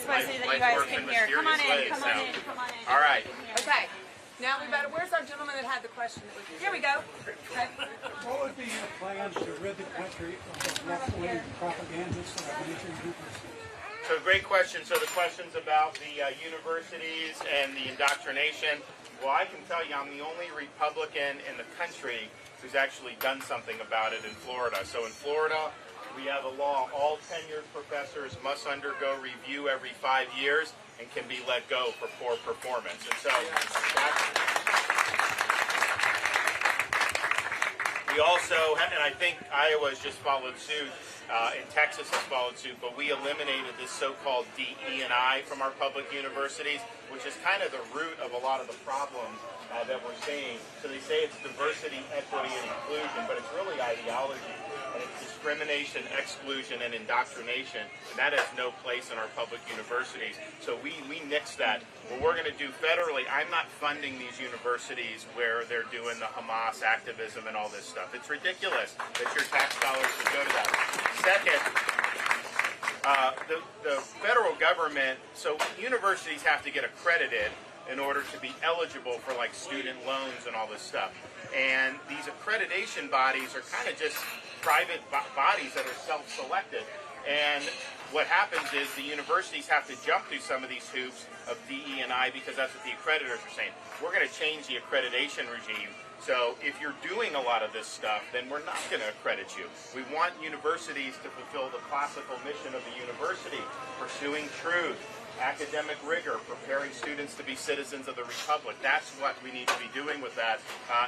way so that you guys can hear. Come on in, come on in, come on in. All right. Okay. Now we better. Where's our gentleman that had the question? Here we go. Okay. What would be your plans to rid the country of the left-wing propagandists that are making people? So great question. So the question's about the universities and the indoctrination. Well, I can tell you I'm the only Republican in the country who's actually done something about it in Florida. So in Florida, we have a law, all tenured professors must undergo review every 5 years and can be let go for poor performance. And so we also, and I think Iowa's just followed suit, and Texas has followed suit, but we eliminated this so-called DE&I from our public universities, which is kind of the root of a lot of the problems that we're seeing. So they say it's diversity, equity, and inclusion, but it's really ideology. And it's discrimination, exclusion, and indoctrination. And that has no place in our public universities. So we nix that. What we're going to do federally, I'm not funding these universities where they're doing the Hamas activism and all this stuff. It's ridiculous that your tax dollars should go to that. Second, the federal government, so universities have to get accredited in order to be eligible for like student loans and all this stuff. And these accreditation bodies are kind of just private bodies that are self-selected. And what happens is the universities have to jump through some of these hoops of DE&I because that's what the accreditors are saying. We're going to change the accreditation regime. So if you're doing a lot of this stuff, then we're not going to accredit you. We want universities to fulfill the classical mission of the university, pursuing truth, academic rigor, preparing students to be citizens of the Republic. That's what we need to be doing with that,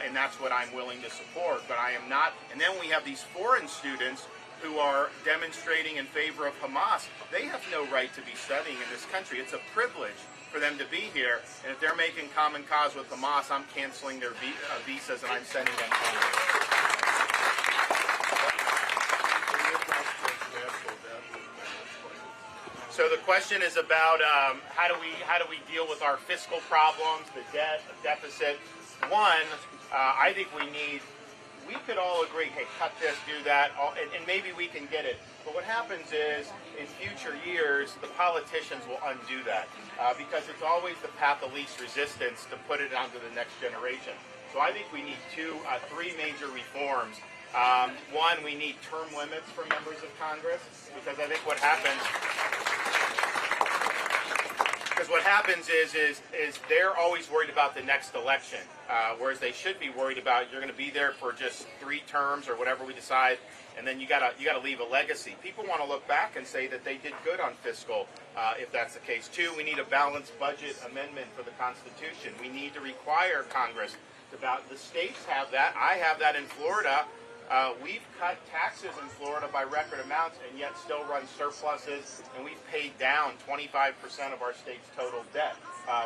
and that's what I'm willing to support. But I am not, and then we have these foreign students who are demonstrating in favor of Hamas. They have no right to be studying in this country. It's a privilege for them to be here, and if they're making common cause with Hamas, I'm canceling their visas and I'm sending them home. So the question is about how do we deal with our fiscal problems, the debt, the deficit. One, I think we could all agree, hey, cut this, do that, and maybe we can get it. But what happens is, in future years, the politicians will undo that because it's always the path of least resistance to put it onto the next generation. So I think we need three major reforms. One, we need term limits for members of Congress because I think what happens is they're always worried about the next election, whereas they should be worried about you're going to be there for just 3 terms or whatever we decide, and then you gotta leave a legacy. People want to look back and say that they did good on fiscal, if that's the case. 2, we need a balanced budget amendment for the Constitution. We need to require Congress the states have that. I have that in Florida. We've cut taxes in Florida by record amounts and yet still run surpluses, and we've paid down 25% of our state's total debt,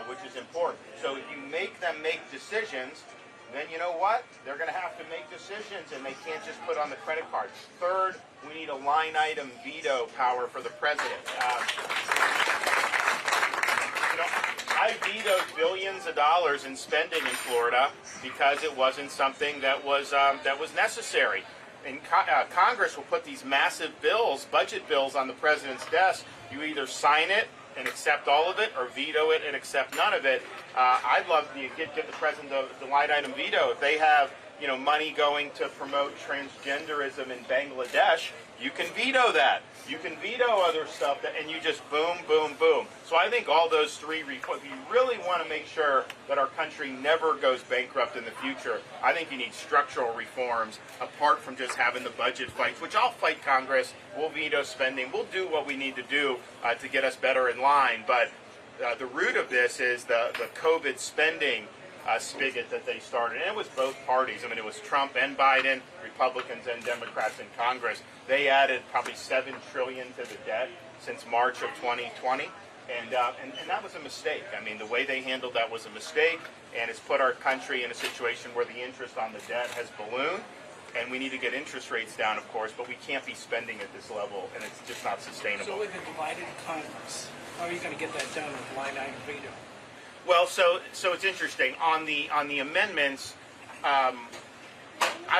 which is important. So if you make them make decisions, then you know what? They're going to have to make decisions, and they can't just put on the credit card. Third, we need a line item veto power for the president. I vetoed billions of dollars in spending in Florida because it wasn't something that was necessary. And Congress will put these massive bills, budget bills, on the president's desk. You either sign it and accept all of it, or veto it and accept none of it. I'd love to give the president the line item veto. If they have money going to promote transgenderism in Bangladesh, you can veto that. You can veto other stuff, and you just boom, boom, boom. So I think all those three, if you really want to make sure that our country never goes bankrupt in the future, I think you need structural reforms apart from just having the budget fights, which I'll fight Congress. We'll veto spending. We'll do what we need to do to get us better in line. But the root of this is the COVID spending spigot that they started. And it was both parties. I mean, it was Trump and Biden, Republicans and Democrats in Congress. They added probably $7 trillion to the debt since March of 2020. And that was a mistake. I mean, the way they handled that was a mistake, and it's put our country in a situation where the interest on the debt has ballooned. And we need to get interest rates down, of course, but we can't be spending at this level, and it's just not sustainable. So with a divided Congress, how are you going to get that done with line item veto? Well, so it's interesting. On the amendments, I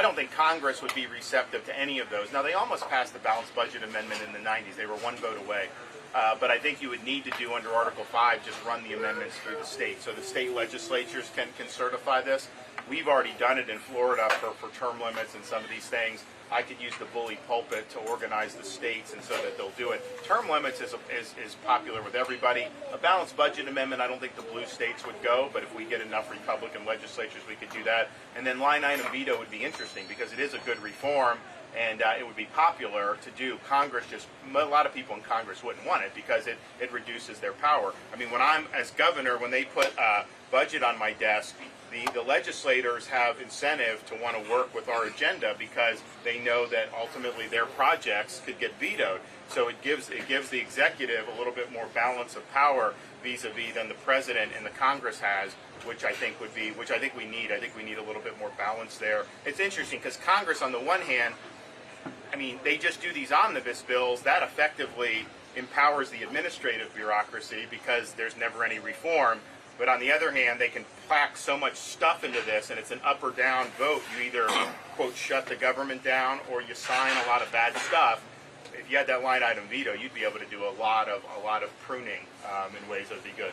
don't think Congress would be receptive to any of those. Now, they almost passed the balanced budget amendment in the 90s. They were one vote away. But I think you would need to do under Article 5, just run the amendments through the state. So the state legislatures can certify this. We've already done it in Florida for term limits and some of these things. I could use the bully pulpit to organize the states and so that they'll do it. Term limits is popular with everybody. A balanced budget amendment, I don't think the blue states would go, but if we get enough Republican legislatures, we could do that. And then line item veto would be interesting because it is a good reform. And it would be popular to do. Congress a lot of people in Congress wouldn't want it because it reduces their power. I mean, when I'm, as governor, when they put a budget on my desk, the legislators have incentive to want to work with our agenda because they know that ultimately their projects could get vetoed. So it gives the executive a little bit more balance of power vis-a-vis than the president and the Congress has, which I think we need. I think we need a little bit more balance there. It's interesting because Congress, on the one hand, I mean, they just do these omnibus bills. That effectively empowers the administrative bureaucracy because there's never any reform. But on the other hand, they can pack so much stuff into this, and it's an up or down vote. You either, quote, shut the government down, or you sign a lot of bad stuff. If you had that line item veto, you'd be able to do a lot of pruning in ways that would be good.